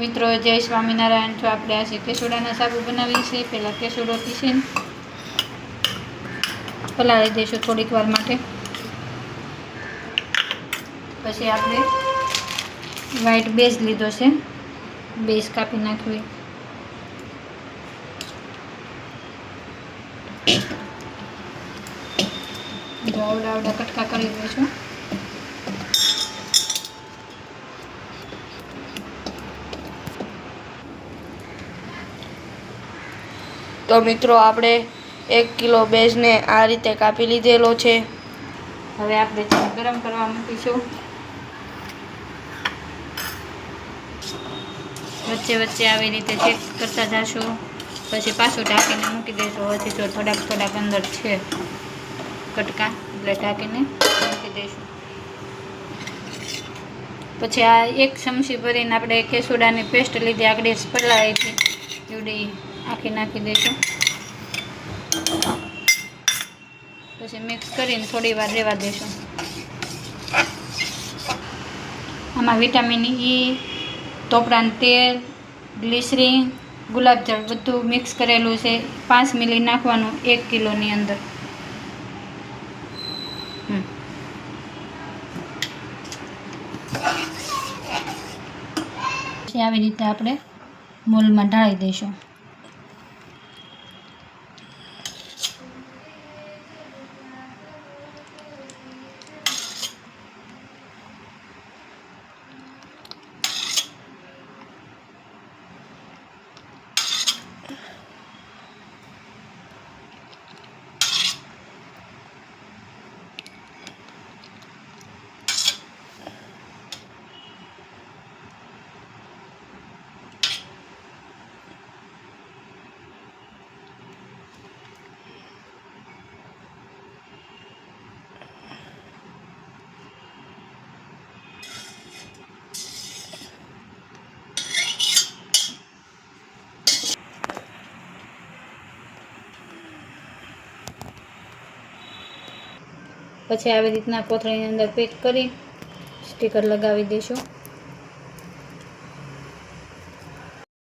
મિત્રો જય સ્વામિનારાયણ। તો આપણે આજે કેસુડાના સાબુ બનાવીએ છીએ। પહેલાં કેસુડો પીસીને પલાળી દઈશું થોડીક વાર માટે। પછી આપણે વ્હાઈટ બેઝ લીધો છે, બેઝ કાપી નાખવી। આવડા આવડા કટકા કરી દઈશું। તો મિત્રો આપણે 1 કિલો બેઝને આ રીતે કાપી લીધેલો છે। હવે આપણે ગરમ કરવા મૂકીશું। વચ્ચે વચ્ચે આવી રીતે ચેક કરતા જશું। પછી પાછું ઢાંકીને મૂકી દઈશું। હજી જો થોડાક અંદર છે કટકા, એટલે ઢાંકીને મૂકી દઈશું। પછી આ 1 ચમચી ભરીને આપણે કેસુડાની પેસ્ટ લીધી, આગળ પલાળી હતી એવડી આખી નાખી દઈશું। પછી મિક્સ કરીને થોડી વાર રહેવા દઈશું। આમાં વિટામિન ઈ, ટોપરાનું તેલ, ગ્લિસરીન, ગુલાબજળ બધું મિક્સ કરેલું છે। 5 મિલી નાખવાનું 1 કિલોની અંદર। પછી આવી રીતે આપણે મોલમાં ઢાળી દઈશું। પછી આવી રીતના કોથળીની અંદર પેક કરી સ્ટીકર લગાવી દઈશું।